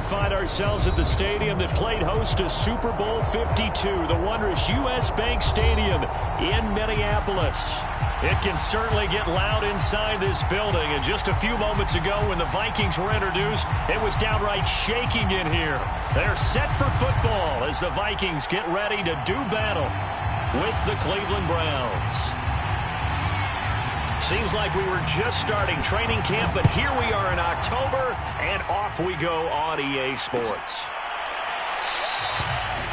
find ourselves at the stadium that played host to Super Bowl 52, the wondrous U.S. Bank Stadium in Minneapolis. It can certainly get loud inside this building, and just a few moments ago when the Vikings were introduced, it was downright shaking in here. They're set for football as the Vikings get ready to do battle with the Cleveland Browns. Seems like we were just starting training camp, but here we are in October, and off we go on EA Sports.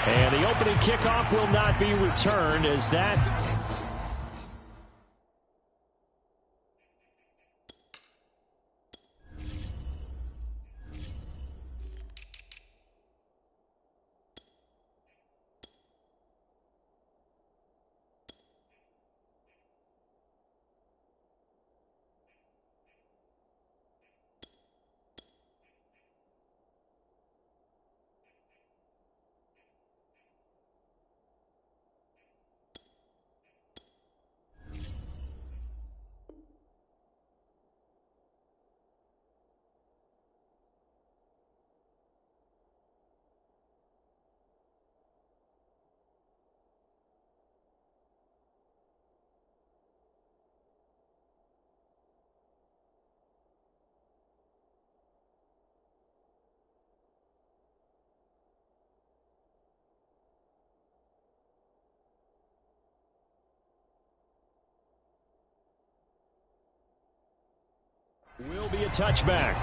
And the opening kickoff will not be returned as that... will be a touchback.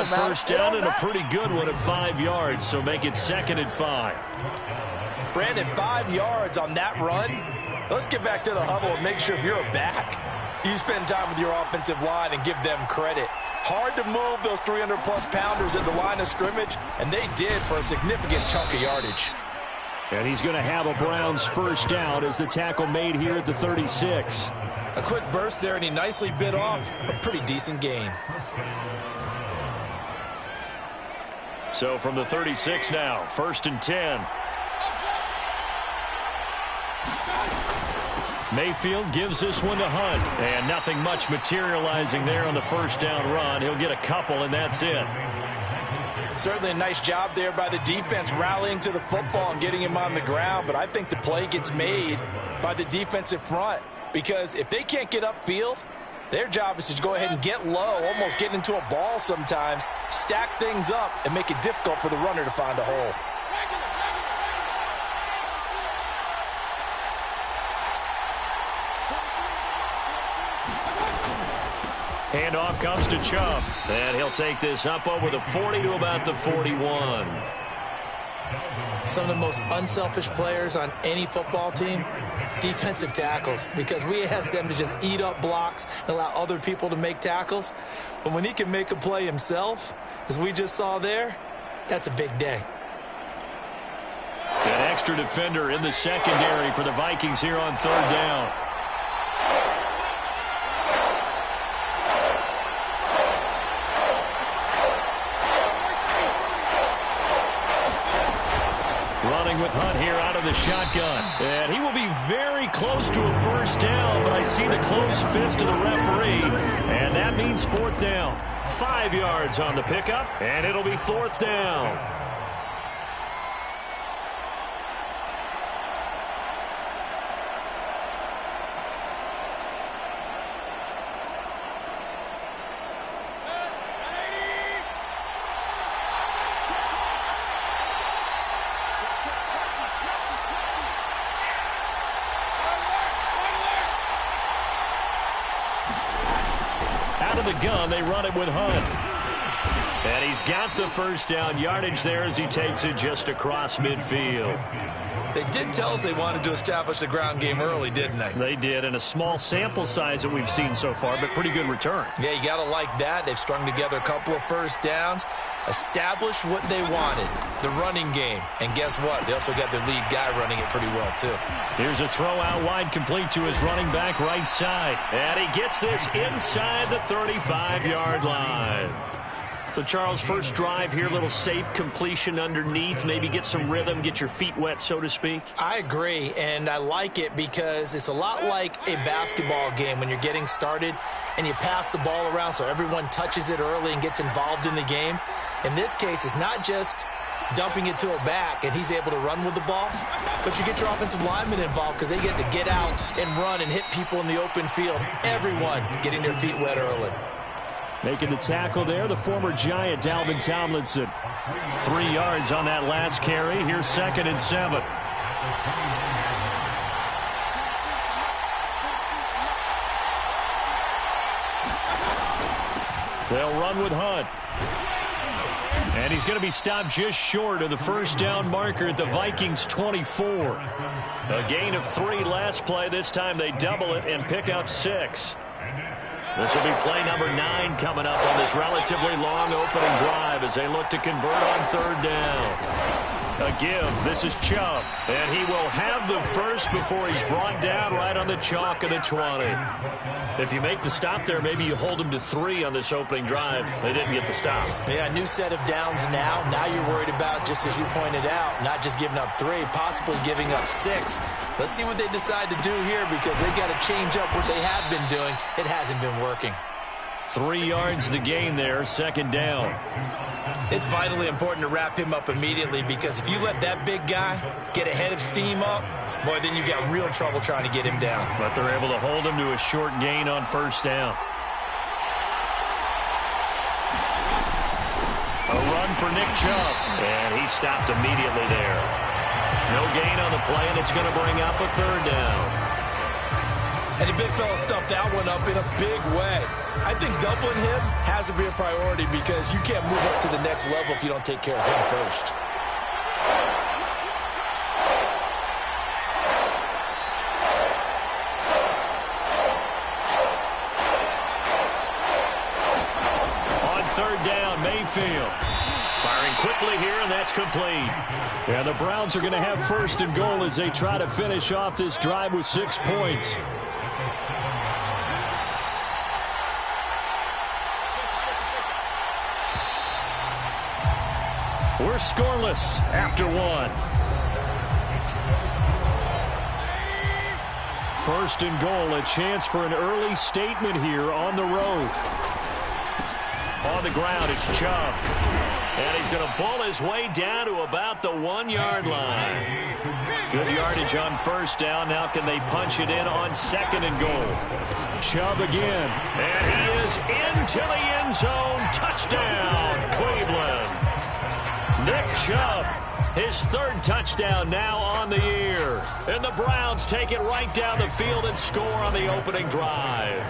First down and a pretty good one at 5 yards, so make it 2nd and 5. Brandon, 5 yards on that run. Let's get back to the huddle and make sure if you're a back, you spend time with your offensive line and give them credit. Hard to move those 300-plus pounders at the line of scrimmage, and they did for a significant chunk of yardage. And he's going to have a Browns first down as the tackle made here at the 36. A quick burst there, and he nicely bit off a pretty decent gain. So from the 36 now, 1st and 10. Mayfield gives this one to Hunt. And nothing much materializing there on the first down run. He'll get a couple, and that's it. Certainly a nice job there by the defense rallying to the football and getting him on the ground. But I think the play gets made by the defensive front. Because if they can't get upfield, their job is to go ahead and get low, almost get into a ball sometimes, stack things up, and make it difficult for the runner to find a hole. Handoff comes to Chubb, and he'll take this up over the 40 to about the 41. Some of the most unselfish players on any football team, defensive tackles, because we ask them to just eat up blocks and allow other people to make tackles. But when he can make a play himself, as we just saw there, that's a big day. An extra defender in the secondary for the Vikings here on 3rd down. Running with Hunt here out of the shotgun. And he will be very close to a first down, but I see the closed fist of the referee, and that means 4th down. 5 yards on the pickup, and it'll be 4th down. Gun, they run it with Hunt. And he's got the first down yardage there as he takes it just across midfield. They did tell us they wanted to establish the ground game early, didn't they? They did, and a small sample size that we've seen so far, but pretty good return. Yeah, you got to like that. They've strung together a couple of first downs, established what they wanted, the running game. And guess what? They also got their lead guy running it pretty well, too. Here's a throw out wide, complete to his running back right side. And he gets this inside the 35-yard line. So, Charles, first drive here, little safe completion underneath, maybe get some rhythm, get your feet wet, so to speak. I agree, and I like it because it's a lot like a basketball game when you're getting started and you pass the ball around so everyone touches it early and gets involved in the game. In this case, it's not just dumping it to a back and he's able to run with the ball, but you get your offensive linemen involved because they get to get out and run and hit people in the open field. Everyone getting their feet wet early. Making the tackle there, the former Giant, Dalvin Tomlinson. 3 yards on that last carry. Here's 2nd and 7. They'll run with Hunt. And he's going to be stopped just short of the first down marker at the Vikings 24. A gain of 3 last play. This time they double it and pick up 6. This will be play number 9 coming up on this relatively long opening drive as they look to convert on 3rd down. A give. This is Chubb. And he will have the first before he's brought down right on the chalk of the 20. If you make the stop there, maybe you hold him to 3 on this opening drive. They didn't get the stop. Yeah, new set of downs now. Now you're worried about, just as you pointed out, not just giving up 3, possibly giving up 6. Let's see what they decide to do here because they got to change up what they have been doing. It hasn't been working. 3 yards the gain there, 2nd down. It's vitally important to wrap him up immediately because if you let that big guy get a head of steam up, boy, then you got real trouble trying to get him down. But they're able to hold him to a short gain on 1st down. A run for Nick Chubb, and he stopped immediately there. No gain on the play, and it's going to bring up a 3rd down. And the big fella stuffed that one up in a big way. I think doubling him has to be a priority because you can't move up to the next level if you don't take care of him first. On 3rd down, Mayfield. Firing quickly here, and that's complete. And the Browns are going to have 1st and goal as they try to finish off this drive with 6 points. We're scoreless after 1. 1st and goal, a chance for an early statement here on the road. On the ground, it's Chubb. And he's going to bull his way down to about the 1-yard line. Good yardage on 1st down. Now can they punch it in on 2nd and goal? Chubb again. And he is into the end zone. Touchdown, Cleveland. Nick Chubb, his 3rd touchdown now on the year. And the Browns take it right down the field and score on the opening drive.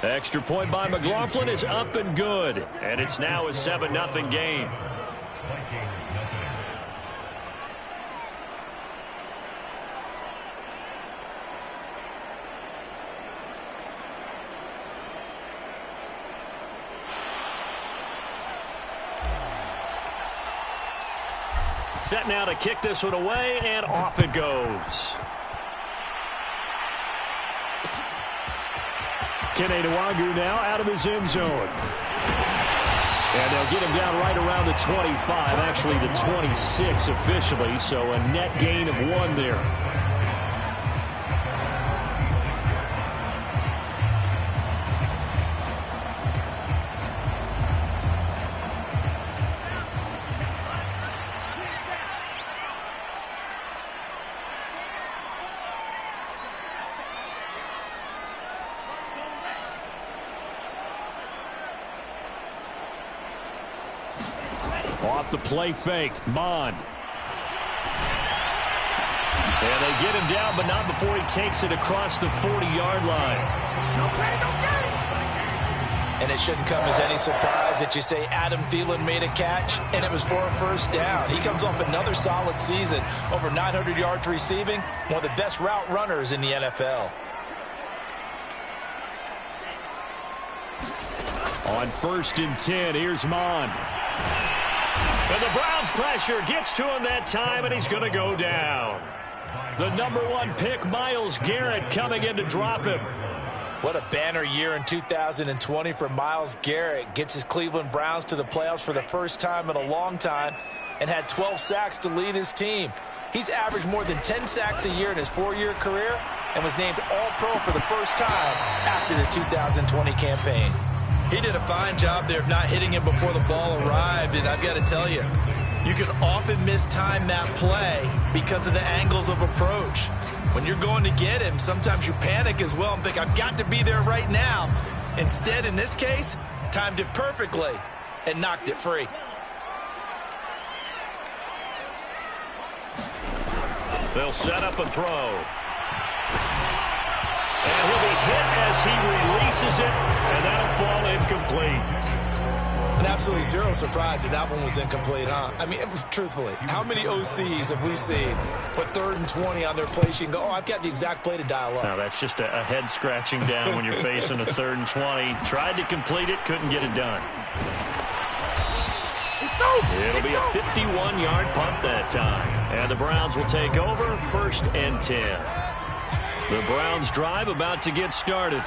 Extra point by McLaughlin is up and good. And it's now a 7-0 game. Set now to kick this one away, and off it goes. Kene Nwangwu now out of his end zone. And they'll get him down right around the 25, actually the 26 officially, so a net gain of 1 there. Off the play fake, Bond. And they get him down, but not before he takes it across the 40-yard line. And it shouldn't come as any surprise that you say Adam Thielen made a catch, and it was for a first down. He comes off another solid season, over 900 yards receiving, one of the best route runners in the NFL. On 1st and 10, here's Mond. And the Browns pressure gets to him that time, and he's going to go down. The number 1 pick, Myles Garrett, coming in to drop him. What a banner year in 2020 for Myles Garrett. Gets his Cleveland Browns to the playoffs for the first time in a long time and had 12 sacks to lead his team. He's averaged more than 10 sacks a year in his 4-year career and was named All-Pro for the first time after the 2020 campaign. He did a fine job there of not hitting him before the ball arrived, and I've got to tell you, you can often mistime that play because of the angles of approach. When you're going to get him, sometimes you panic as well and think, I've got to be there right now. Instead, in this case, timed it perfectly and knocked it free. They'll set up a throw. And he'll be hit as he releases it, and that'll fall incomplete. And absolutely zero surprise that that one was incomplete, huh? I mean, truthfully, how many OCs have we seen with 3rd and 20 on their play sheet and go, oh, I've got the exact play to dial up? No, that's just a head scratching down when you're facing a 3rd and 20. Tried to complete it, couldn't get it done. It'll be a 51-yard punt that time. And the Browns will take over 1st and 10. The Browns drive about to get started.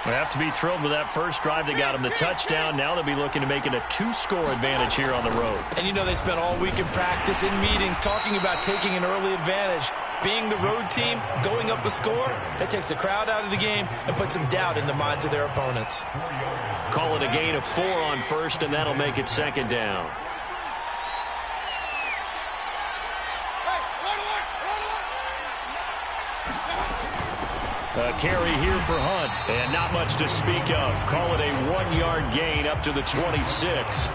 They have to be thrilled with that first drive that got them the touchdown. Now they'll be looking to make it a 2-score advantage here on the road. And you know they spent all week in practice, in meetings, talking about taking an early advantage. Being the road team, going up a score, that takes the crowd out of the game and puts some doubt in the minds of their opponents. Call it a gain of 4 on 1st, and that'll make it 2nd down. A carry here for Hunt, and not much to speak of. Call it a 1-yard gain up to the 26.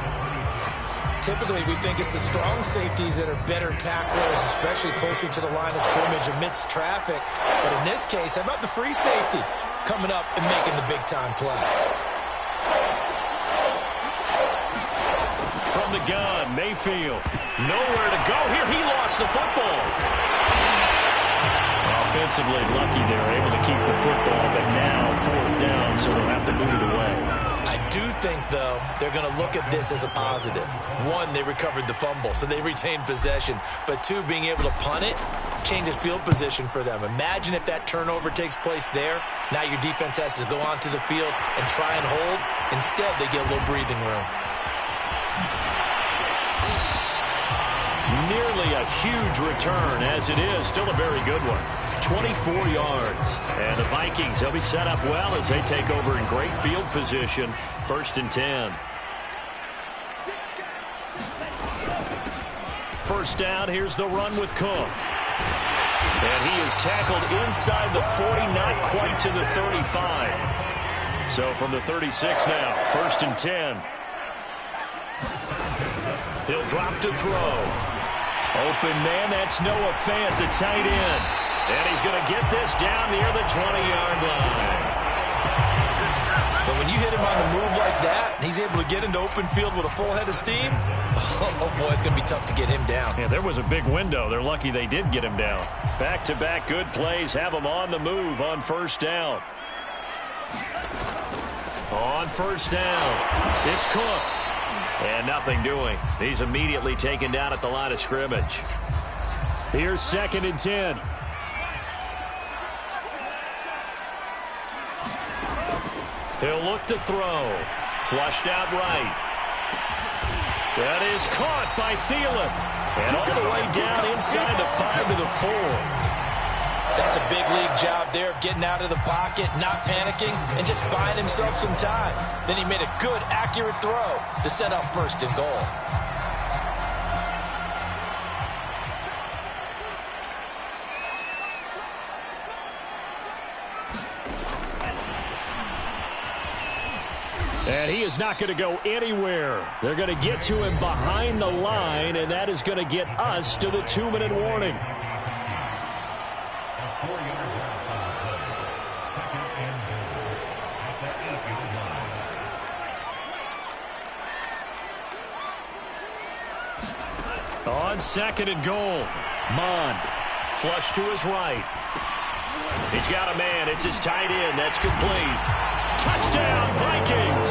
Typically, we think it's the strong safeties that are better tacklers, especially closer to the line of scrimmage amidst traffic. But in this case, how about the free safety coming up and making the big-time play? From the gun, Mayfield. Nowhere to go here. He lost the football. Offensively lucky they're able to keep the football, but now 4th down, so they'll have to move it away. I do think, though, they're going to look at this as a positive. 1, they recovered the fumble, so they retained possession. But 2, being able to punt it changes field position for them. Imagine if that turnover takes place there. Now your defense has to go onto the field and try and hold. Instead, they get a little breathing room. Nearly a huge return, as it is. Still a very good one. 24 yards. And the Vikings, they'll be set up well as they take over in great field position. 1st and 10. First down, here's the run with Cook. And he is tackled inside the 40, not quite to the 35. So from the 36 now, 1st and 10. He'll drop to throw. Open man, that's Noah Fant, the tight end. And he's going to get this down near the 20-yard line. But when you hit him on the move like that, and he's able to get into open field with a full head of steam, oh boy, it's going to be tough to get him down. Yeah, there was a big window. They're lucky they did get him down. Back-to-back good plays have him on the move on 1st down. On 1st down, it's Cook. And nothing doing. He's immediately taken down at the line of scrimmage. Here's 2nd and 10. He'll look to throw. Flushed out right. That is caught by Thielen. And all the way down inside the 5 to the 4. That's a big league job there of getting out of the pocket, not panicking, and just buying himself some time. Then he made a good, accurate throw to set up 1st and goal. And he is not going to go anywhere. They're going to get to him behind the line, and that is going to get us to the 2-minute warning. On second and goal, Mond. Flush to his right. He's got a man. It's his tight end. That's complete. Touchdown, Vikings.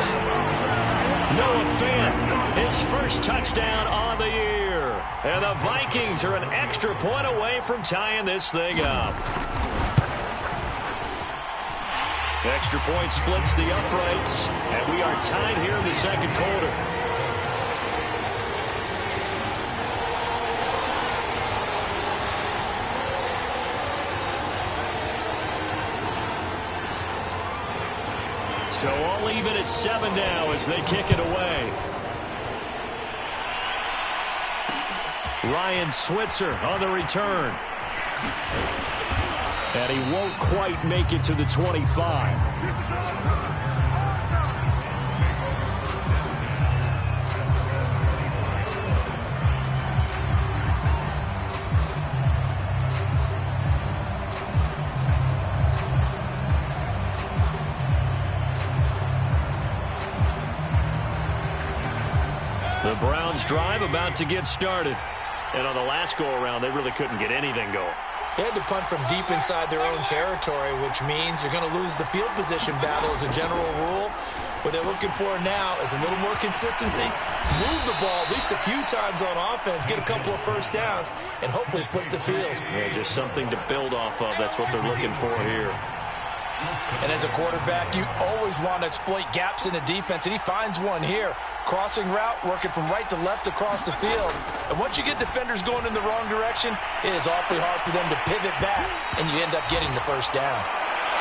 Noah Fant, his first touchdown on the year. And the Vikings are an extra point away from tying this thing up. Extra point splits the uprights, and we are tied here in the second quarter. So all even at 7 now as they kick it away. Ryan Switzer on the return. And he won't quite make it to the 25. The Browns drive about to get started. And on the last go-around, they really couldn't get anything going. They had to punt from deep inside their own territory, which means you're going to lose the field position battle as a general rule. What they're looking for now is a little more consistency, move the ball at least a few times on offense, get a couple of first downs, and hopefully flip the field. Yeah, just something to build off of. That's what they're looking for here. And as a quarterback, you always want to exploit gaps in the defense, and he finds one here. Crossing route, working from right to left across the field. And once you get defenders going in the wrong direction, it is awfully hard for them to pivot back, and you end up getting the first down.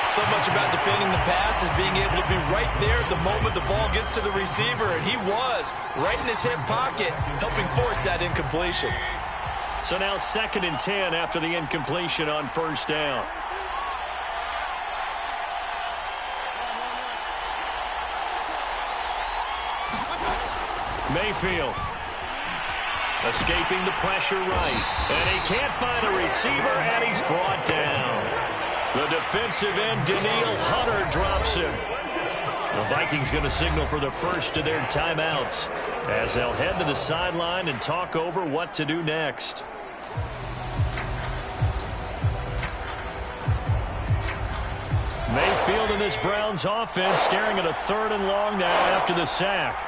So much about defending the pass is being able to be right there at the moment the ball gets to the receiver, and he was right in his hip pocket, helping force that incompletion. So now 2nd and 10 after the incompletion on first down. Mayfield escaping the pressure right, and he can't find a receiver, and he's brought down. The defensive end, Daniil Hunter, drops him. The Vikings going to signal for the first of their timeouts as they'll head to the sideline and talk over what to do next. Mayfield in this Browns offense staring at a 3rd and long now after the sack.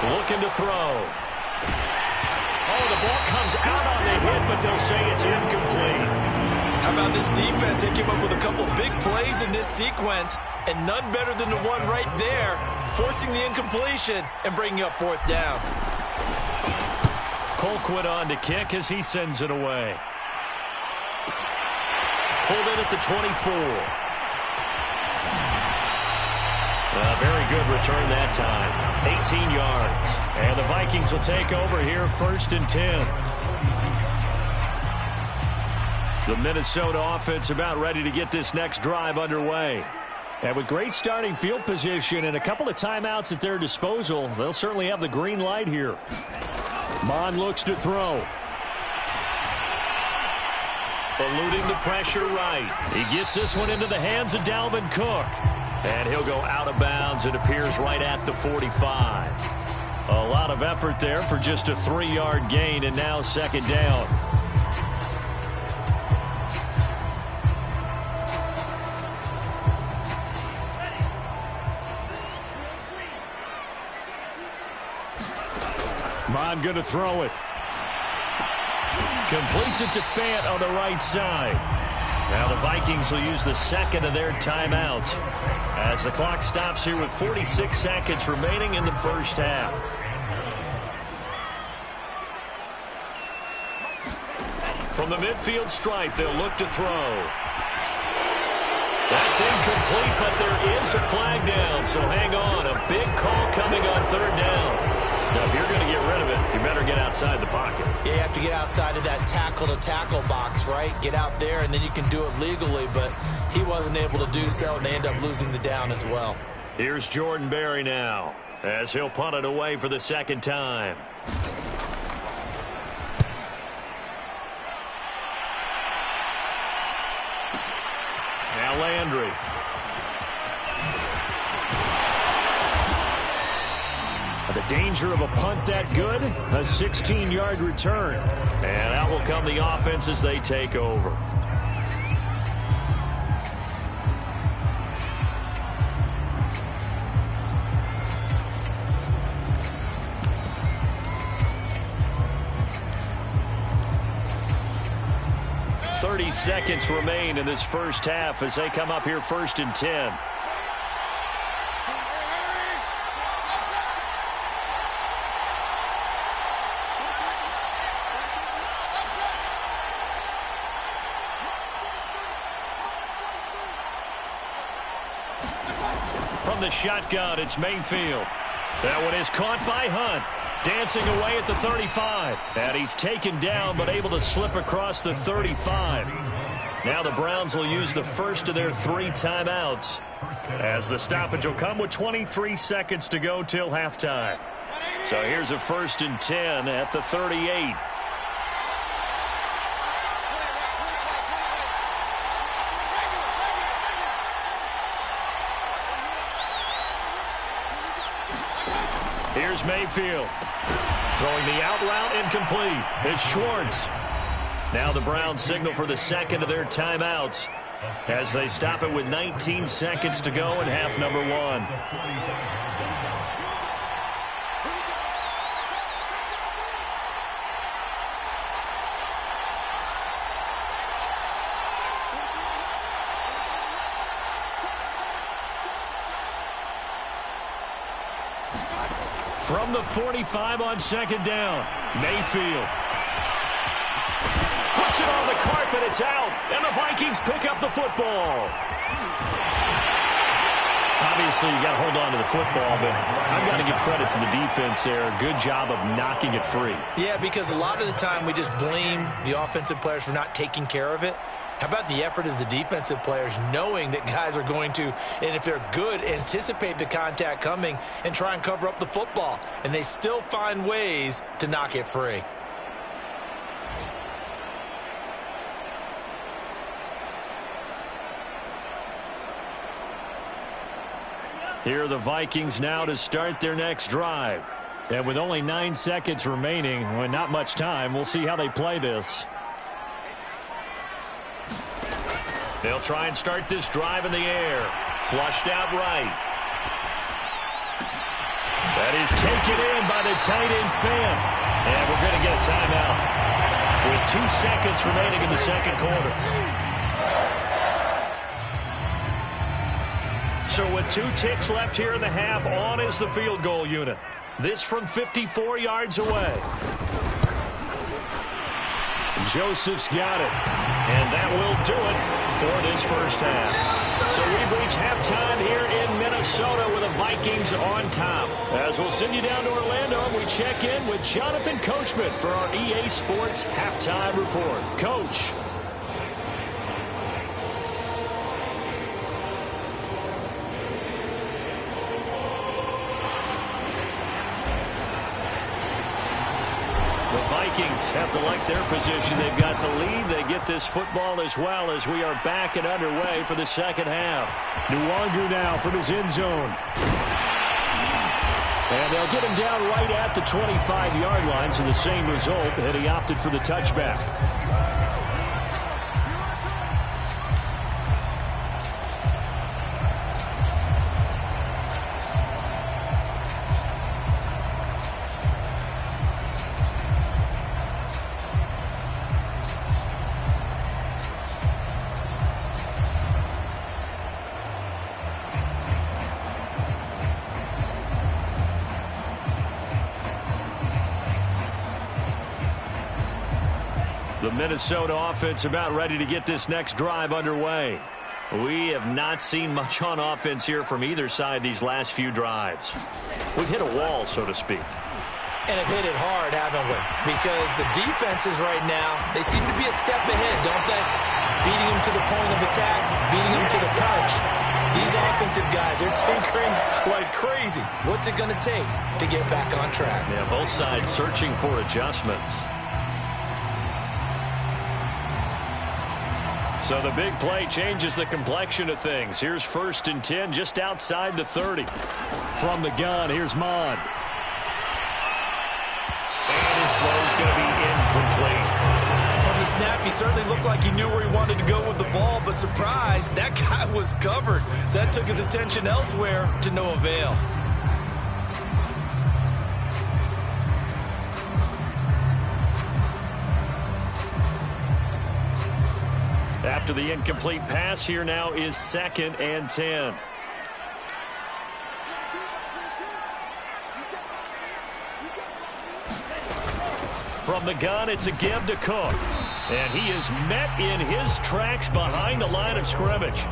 Looking to throw. Oh, the ball comes out on the hit, but they'll say it's incomplete. How about this defense? They came up with a couple big plays in this sequence, and none better than the one right there, forcing the incompletion and bringing up 4th down. Colquitt on to kick as he sends it away. Pulled in at the 24. Very good return that time. 18 yards. And the Vikings will take over here 1st and 10. The Minnesota offense about ready to get this next drive underway. And with great starting field position and a couple of timeouts at their disposal, they'll certainly have the green light here. Mond looks to throw. Eluding the pressure right. He gets this one into the hands of Dalvin Cook. And he'll go out of bounds. It appears right at the 45. A lot of effort there for just a 3-yard gain, and now 2nd down. Mond going to throw it. Completes it to Fant on the right side. Now the Vikings will use the 2nd of their timeouts as the clock stops here with 46 seconds remaining in the first half. From the midfield stripe, they'll look to throw. That's incomplete, but there is a flag down, so hang on. A big call coming on 3rd down. Now, if you're going to get rid of it, you better get outside the pocket. Yeah, you have to get outside of that tackle-to-tackle box, right? Get out there, and then you can do it legally, but he wasn't able to do so, and they end up losing the down as well. Here's Jordan Berry now, as he'll punt it away for the 2nd time. Landry. The danger of a punt that good, a 16-yard return. And out will come the offense as they take over. Seconds remain in this first half as they come up here 1st and 10. From the shotgun, it's Mayfield. That one is caught by Hunt. Dancing away at the 35. And he's taken down but able to slip across the 35. Now the Browns will use the first of their 3 timeouts as the stoppage will come with 23 seconds to go till halftime. So here's a 1st and 10 at the 38. Here's Mayfield. Throwing the out route incomplete. It's Schwartz. Now the Browns signal for the second of their timeouts as they stop it with 19 seconds to go in half number 1. From the 45 on 2nd down, Mayfield. Puts it on the carpet, it's out, and the Vikings pick up the football. Obviously, you got to hold on to the football, but I've got to give credit to the defense there. Good job of knocking it free. Yeah, because a lot of the time we just blame the offensive players for not taking care of it. How about the effort of the defensive players knowing that guys are going to, and if they're good, anticipate the contact coming and try and cover up the football, and they still find ways to knock it free. Here are the Vikings now to start their next drive. And with only 9 seconds remaining, well, not much time, we'll see how they play this. They'll try and start this drive in the air. Flushed out right. That is taken in by the tight end Fan. And we're going to get a timeout with 2 seconds remaining in the second quarter. So with 2 ticks left here in the half, on is the field goal unit. This from 54 yards away. Joseph's got it. And that will do it for this first half. So we've reached halftime here in Minnesota with the Vikings on top. As we'll send you down to Orlando, we check in with Jonathan Coachman for our EA Sports Halftime Report. Coach. Vikings have to like their position. They've got the lead. They get this football as well as we are back and underway for the second half. Nwangu now from his end zone. And they'll get him down right at the 25-yard line, so the same result, and he opted for the touchback. The Minnesota offense about ready to get this next drive underway. We have not seen much on offense here from either side these last few drives. We've hit a wall, so to speak. And have hit it hard, haven't we? Because the defenses right now, they seem to be a step ahead, don't they? Beating them to the point of attack, beating them to the punch. These offensive guys, they're tinkering like crazy. What's it going to take to get back on track? Yeah, both sides searching for adjustments. So the big play changes the complexion of things. Here's 1st and 10 just outside the 30. From the gun, here's Mon. And his throw's going to be incomplete. From the snap, he certainly looked like he knew where he wanted to go with the ball, but surprise, that guy was covered. So that took his attention elsewhere to no avail. After the incomplete pass, here now is 2nd and 10. From the gun, it's a give to Cook. And he is met in his tracks behind the line of scrimmage.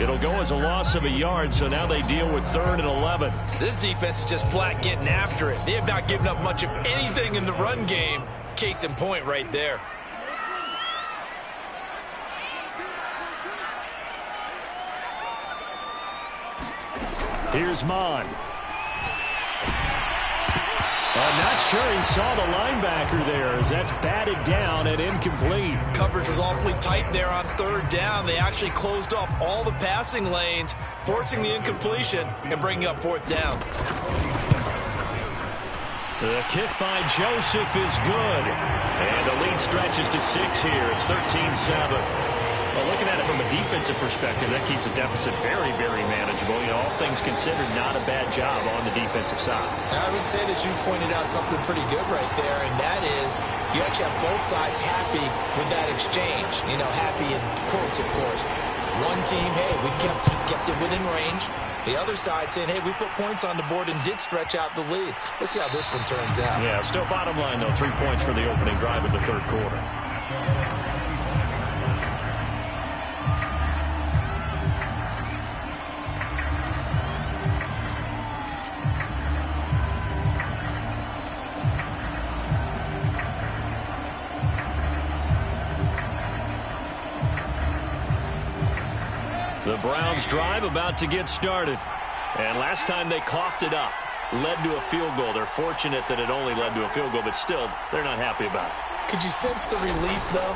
It'll go as a loss of a yard, so now they deal with 3rd and 11. This defense is just flat getting after it. They have not given up much of anything in the run game. Case in point right there. Here's Mon. I'm not sure he saw the linebacker there as that's batted down and incomplete. Coverage was awfully tight there on 3rd down. They actually closed off all the passing lanes, forcing the incompletion and bringing up 4th down. The kick by Joseph is good. And the lead stretches to 6 here. It's 13-7. Well, looking at it from a defensive perspective, that keeps the deficit very, very manageable. You know, all things considered, not a bad job on the defensive side. I would say that you pointed out something pretty good right there, and that is you actually have both sides happy with that exchange. You know, happy in quotes, of course. One team, hey, we've kept it within range. The other side saying, hey, we put points on the board and did stretch out the lead. Let's see how this one turns out. Yeah, still bottom line, though, 3 points for the opening drive of the 3rd quarter. The Browns drive about to get started. And last time they coughed it up, led to a field goal. They're fortunate that it only led to a field goal, but still, they're not happy about it. Could you sense the relief, though,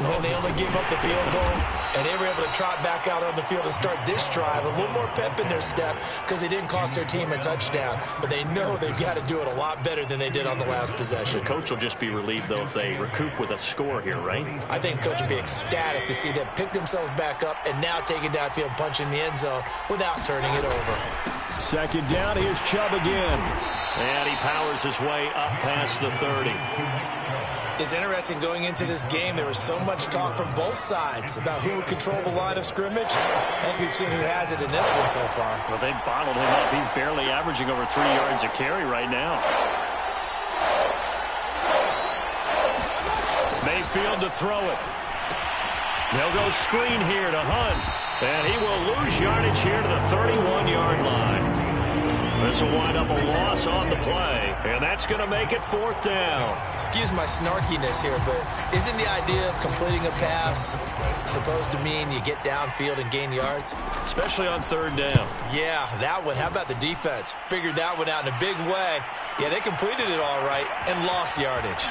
when they only gave up the field goal and they were able to trot back out on the field and start this drive? A little more pep in their step because they didn't cost their team a touchdown, but they know they've got to do it a lot better than they did on the last possession. The coach will just be relieved, though, if they recoup with a score here, right? I think coach will be ecstatic to see them pick themselves back up and now take it downfield and punch in the end zone without turning it over. 2nd down, here's Chubb again. And he powers his way up past the 30. It's interesting going into this game. There was so much talk from both sides about who would control the line of scrimmage. I think we've seen who has it in this one so far. Well, they bottled him up. He's barely averaging over 3 yards a carry right now. Mayfield to throw it. They'll go screen here to Hunt. And he will lose yardage here to the 31-yard line. This will wind up a loss on the play, and that's going to make it 4th down. Excuse my snarkiness here, but isn't the idea of completing a pass supposed to mean you get downfield and gain yards? Especially on 3rd down. Yeah, that one. How about the defense? Figured that one out in a big way. Yeah, they completed it all right and lost yardage.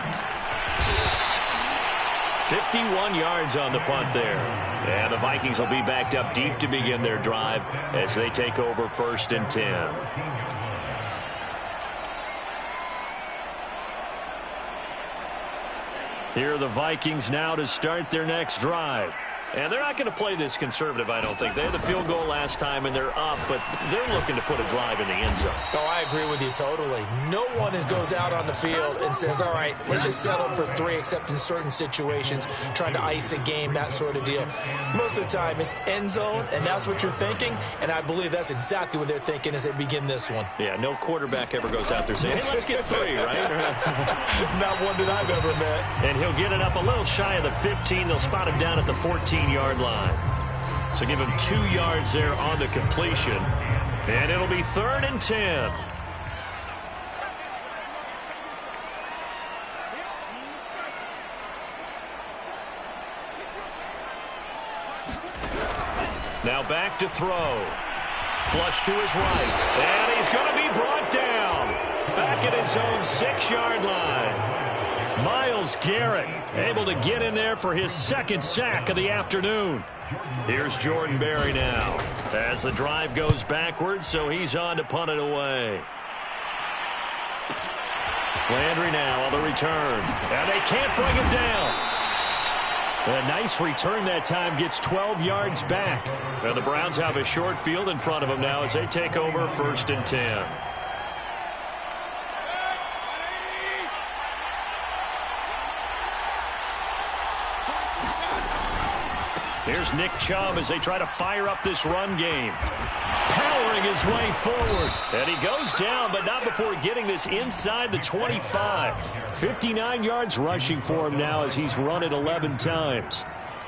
51 yards on the punt there. And the Vikings will be backed up deep to begin their drive as they take over 1st and 10. Here are the Vikings now to start their next drive. And they're not going to play this conservative, I don't think. They had the field goal last time, and they're up, but they're looking to put a drive in the end zone. Oh, I agree with you totally. No one goes out on the field and says, all right, let's just settle for 3, except in certain situations, trying to ice a game, that sort of deal. Most of the time, it's end zone, and that's what you're thinking, and I believe that's exactly what they're thinking as they begin this one. Yeah, no quarterback ever goes out there saying, hey, let's get 3, right? Not one that I've ever met. And he'll get it up a little shy of the 15. They'll spot him down at the 14-yard line. So give him 2 yards there on the completion. And it'll be 3rd and 10. Now back to throw. Flush to his right. And he's going to be brought down. Back at his own 6-yard line. Myles Garrett able to get in there for his second sack of the afternoon. Here's Jordan Berry now as the drive goes backwards, so he's on to punt it away. Landry now on the return, and they can't bring him down. A nice return that time, gets 12 yards back. And the Browns have a short field in front of them now as they take over 1st and 10. Here's Nick Chubb as they try to fire up this run game. Powering his way forward. And he goes down, but not before getting this inside the 25. 59 yards rushing for him now as he's run it 11 times.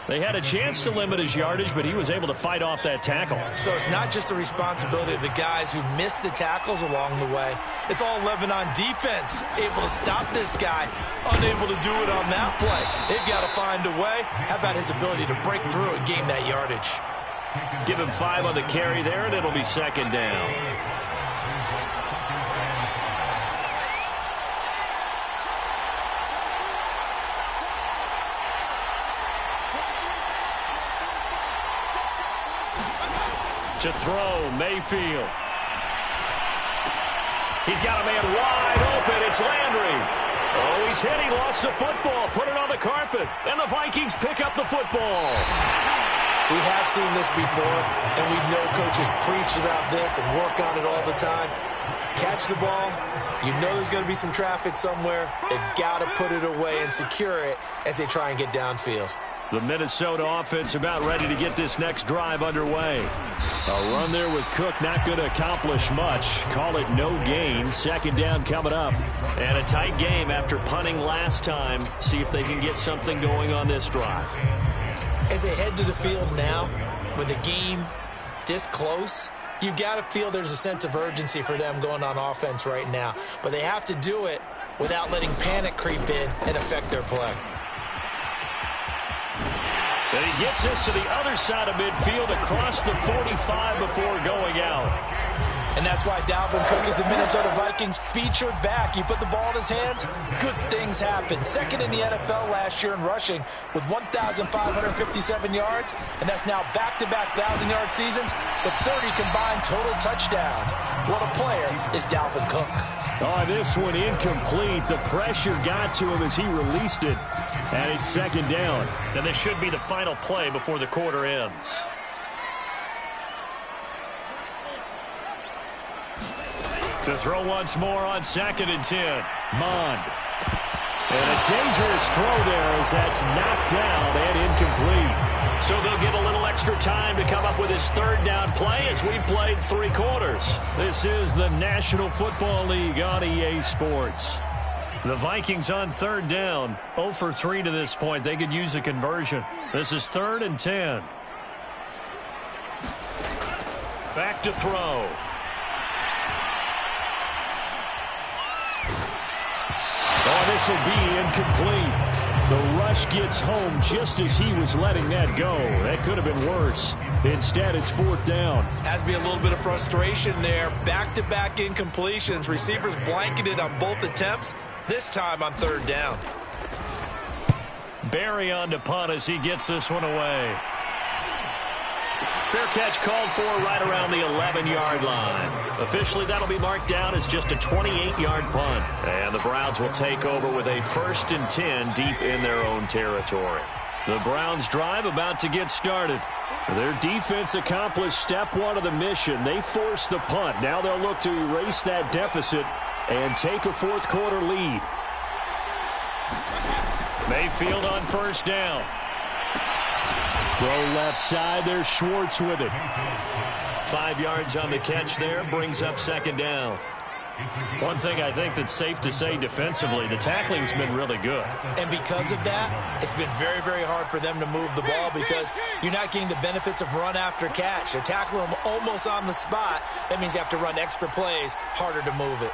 They had a chance to limit his yardage, but he was able to fight off that tackle. So it's not just the responsibility of the guys who missed the tackles along the way. It's all 11 on defense, able to stop this guy, unable to do it on that play. They've got to find a way. How about his ability to break through and gain that yardage? Give him 5 on the carry there, and it'll be 2nd down. To throw, Mayfield. He's got a man wide open. It's Landry. Oh, he's hit. He lost the football. Put it on the carpet. And the Vikings pick up the football. We have seen this before, and we know coaches preach about this and work on it all the time. Catch the ball. You know there's going to be some traffic somewhere. They've got to put it away and secure it as they try and get downfield. The Minnesota offense about ready to get this next drive underway. A run there with Cook, not going to accomplish much. Call it no gain. 2nd down coming up. And a tight game after punting last time. See if they can get something going on this drive. As they head to the field now, with the game this close, you've got to feel there's a sense of urgency for them going on offense right now. But they have to do it without letting panic creep in and affect their play. And he gets us to the other side of midfield across the 45 before going out. And that's why Dalvin Cook is the Minnesota Vikings featured back. You put the ball in his hands, good things happen. 2nd in the NFL last year in rushing with 1,557 yards. And that's now back-to-back 1,000-yard seasons with 30 combined total touchdowns. What a player is Dalvin Cook. Oh, this one incomplete. The pressure got to him as he released it. And it's 2nd down. And this should be the final play before the quarter ends. To throw once more on 2nd and 10. Mond. And a dangerous throw there as that's knocked down and incomplete. So they'll get a little extra time to come up with his 3rd down play as we've played 3 quarters. This is the National Football League on EA Sports. The Vikings on 3rd down. 0 for 3 to this point. They could use a conversion. This is 3rd and 10. Back to throw. Oh, this will be incomplete. The rush gets home just as he was letting that go. That could have been worse. Instead, it's 4th down. Has to be a little bit of frustration there. Back-to-back incompletions. Receivers blanketed on both attempts. This time on 3rd down. Berry on to punt as he gets this one away. Fair catch called for right around the 11-yard line. Officially, that'll be marked down as just a 28-yard punt. And the Browns will take over with a 1st and 10 deep in their own territory. The Browns drive about to get started. Their defense accomplished step 1 of the mission. They forced the punt. Now they'll look to erase that deficit and take a 4th quarter lead. Mayfield on 1st down. Throw left side. There's Schwartz with it. 5 yards on the catch there. Brings up 2nd down. One thing I think that's safe to say defensively, the tackling's been really good. And because of that, it's been very, very hard for them to move the ball because you're not getting the benefits of run after catch. They're tackling them almost on the spot. That means you have to run extra plays, harder to move it.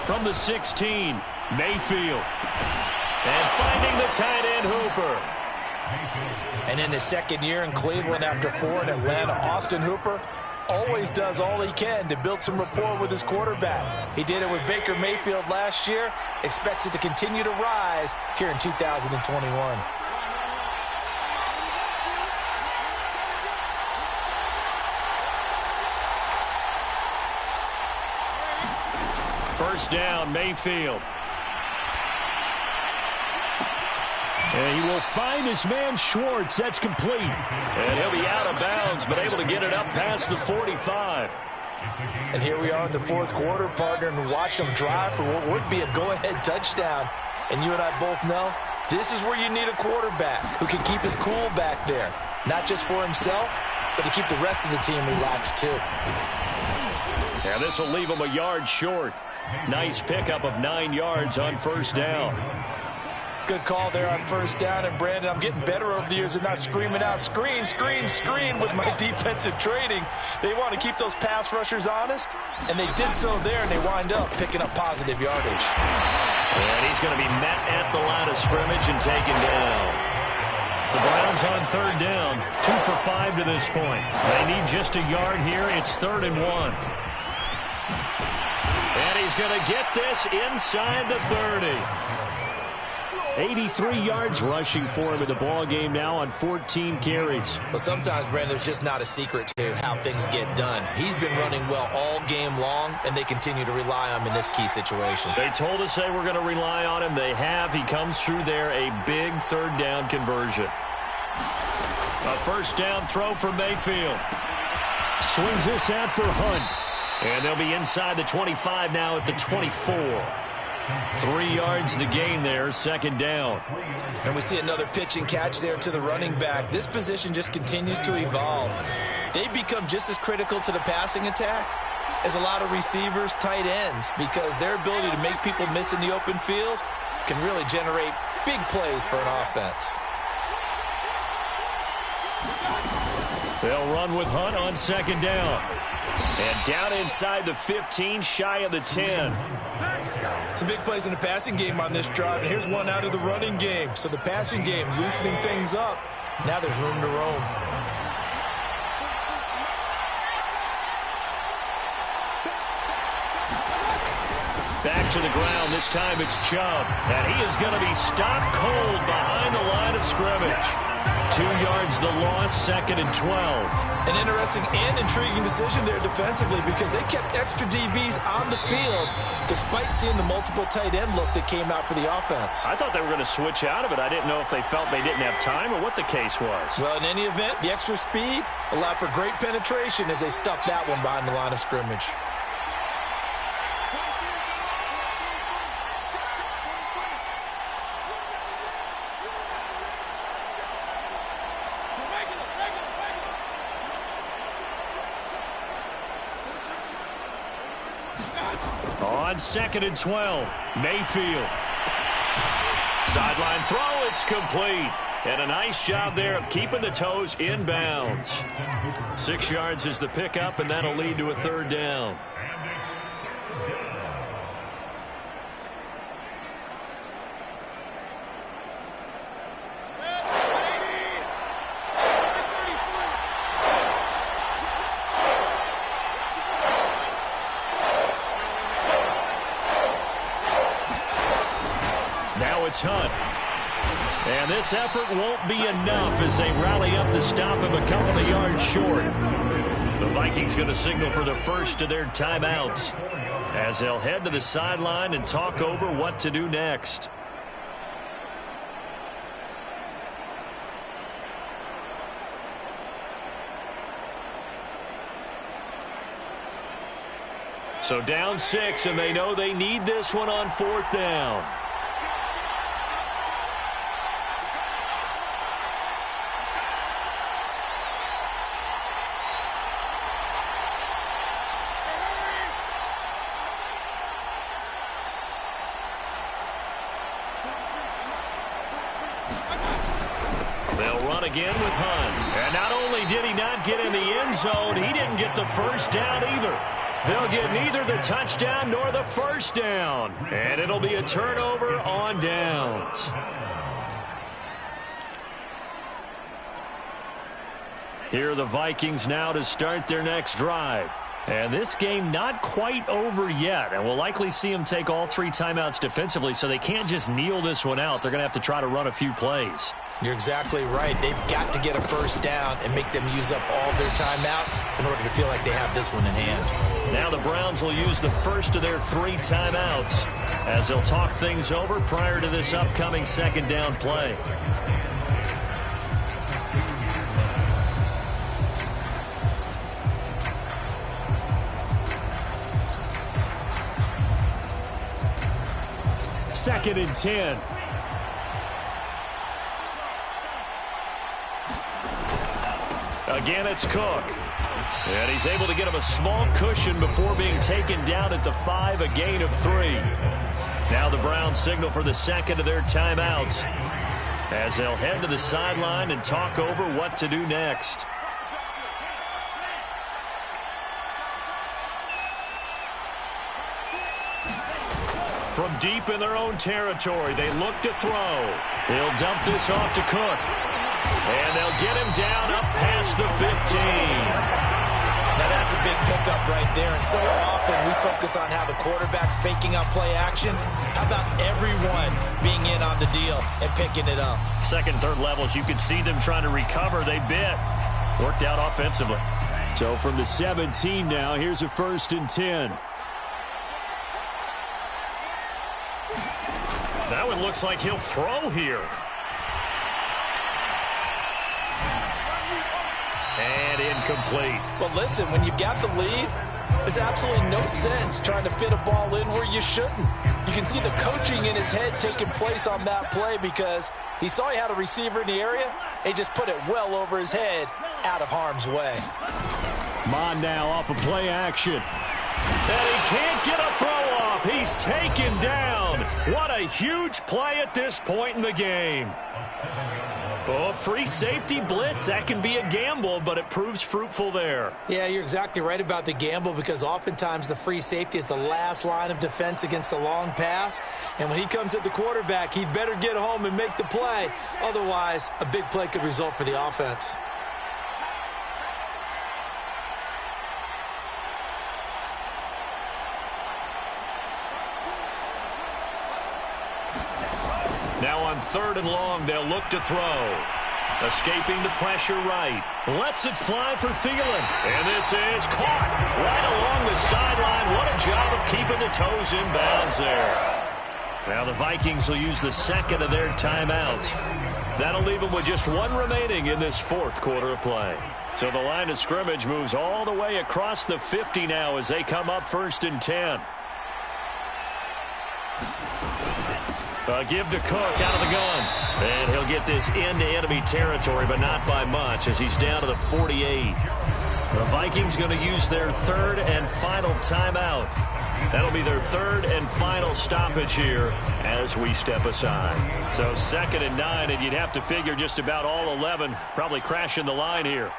From the 16, Mayfield. And finding the tight end, Hooper. And in his second year in Cleveland after 4 in Atlanta, Austin Hooper always does all he can to build some rapport with his quarterback. He did it with Baker Mayfield last year, expects it to continue to rise here in 2021. First down, Mayfield. And he will find his man Schwartz. That's complete. And he'll be out of bounds, but able to get it up past the 45. And here we are in the fourth quarter, partner, and watch them drive for what would be a go-ahead touchdown. And you and I both know this is where you need a quarterback who can keep his cool back there. Not just for himself, but to keep the rest of the team relaxed too. Yeah, this will leave him a yard short. Nice pickup of 9 yards on first down. Good call there on first down. And, Brandon, I'm getting better over the years and not screaming out, screen, screen, screen with my defensive training. They want to keep those pass rushers honest, and they did so there, and they wind up picking up positive yardage. And he's going to be met at the line of scrimmage and taken down. The Browns on third down, 2 for 5 to this point. They need just a yard here. It's 3rd and 1. And he's going to get this inside the 30. 83 yards rushing for him in the ball game now on 14 carries. But sometimes, Brandon, there's just not a secret to how things get done. He's been running well all game long, and they continue to rely on him in this key situation. They told us they were going to rely on him. They have. He comes through there, a big third down conversion. A first down throw for Mayfield. Swings this out for Hunt. And they'll be inside the 25 now at the 24. 3 yards the gain there, second down. And we see another pitch and catch there to the running back. This position just continues to evolve. They become just as critical to the passing attack as a lot of receivers, tight ends, because their ability to make people miss in the open field can really generate big plays for an offense. They'll run with Hunt on second down. And down inside the 15, shy of the 10. Some big plays in the passing game on this drive, and here's one out of the running game. So the passing game loosening things up. Now there's room to roam. Back to the ground. This time it's Chubb. And he is going to be stopped cold behind the line of scrimmage. 2 yards the loss, 2nd and 12. An interesting and intriguing decision there defensively because they kept extra DBs on the field despite seeing the multiple tight end look that came out for the offense. I thought they were going to switch out of it. I didn't know if they felt they didn't have time or what the case was. Well, in any event, the extra speed allowed for great penetration as they stuffed that one behind the line of scrimmage. On 2nd and 12, Mayfield. Sideline throw, it's complete. And a nice job there of keeping the toes in bounds. 6 yards is the pickup, and that'll lead to a third down. It's Hunt. And this effort won't be enough as they rally up to stop him a couple of yards short. The Vikings going to signal for the first of their timeouts as they'll head to the sideline and talk over what to do next. So down 6, and they know they need this one on 4th down. Again with Hunt. And not only did he not get in the end zone, he didn't get the first down either. They'll get neither the touchdown nor the first down. And it'll be a turnover on downs. Here are the Vikings now to start their next drive. And this game not quite over yet. And we'll likely see them take all 3 timeouts defensively, so they can't just kneel this one out. They're going to have to try to run a few plays. You're exactly right. They've got to get a first down and make them use up all their timeouts in order to feel like they have this one in hand. Now the Browns will use the first of their 3 timeouts as they'll talk things over prior to this upcoming second down play. Second and 10. Again, it's Cook. And he's able to get him a small cushion before being taken down at the 5, a gain of 3. Now the Browns signal for the second of their timeouts as they'll head to the sideline and talk over what to do next. From deep in their own territory, they look to throw. He'll dump this off to Cook. And they'll get him down up past the 15. Now that's a big pickup right there. And so often we focus on how the quarterback's faking out play action. How about everyone being in on the deal and picking it up? Second, third levels, you could see them trying to recover. They bit. Worked out offensively. So from the 17 now, here's a first and 10. That one looks like he'll throw here. And incomplete. Well, listen, when you've got the lead, there's absolutely no sense trying to fit a ball in where you shouldn't. You can see the coaching in his head taking place on that play because he saw he had a receiver in the area. He just put it well over his head, out of harm's way. Mon now off of play action. And he can't get a throw off. He's taken down. What a huge play at this point in the game. Oh, free safety blitz, that can be a gamble, but it proves fruitful there. Yeah, you're exactly right about the gamble because oftentimes the free safety is the last line of defense against a long pass. And when he comes at the quarterback, he'd better get home and make the play. Otherwise, a big play could result for the offense. Now on 3rd and long, they'll look to throw. Escaping the pressure right. Lets it fly for Thielen. And this is caught right along the sideline. What a job of keeping the toes in bounds there. Now the Vikings will use the second of their timeouts. That'll leave them with just 1 remaining in this 4th quarter of play. So the line of scrimmage moves all the way across the 50 now as they come up 1st and 10. Give to Cook out of the gun. And he'll get this into enemy territory, but not by much as he's down to the 48. The Vikings going to use their 3rd and final timeout. That'll be their 3rd and final stoppage here as we step aside. So 2nd and 9, and you'd have to figure just about all 11 probably crashing the line here.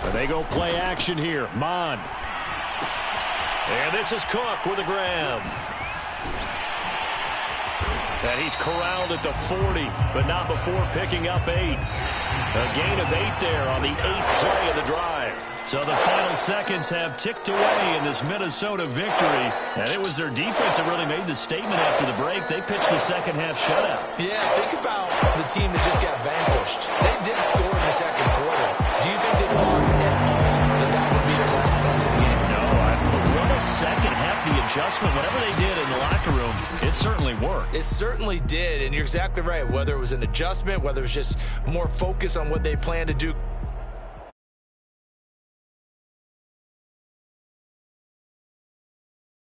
And they go play action here. Mon. And this is Cook with a grab. And he's corralled at the 40, but not before picking up 8. A gain of 8 there on the 8th play of the drive. So the final seconds have ticked away in this Minnesota victory. And it was their defense that really made the statement after the break. They pitched the second half shutout. Yeah, think about the team that just got vanquished. They did score in the 2nd quarter. Do you think they thought that that would be their last points of the game? No, what a second half, the adjustment, whatever they did in the locker room, it certainly worked. It certainly did, and you're exactly right. Whether it was an adjustment, whether it was just more focus on what they plan to do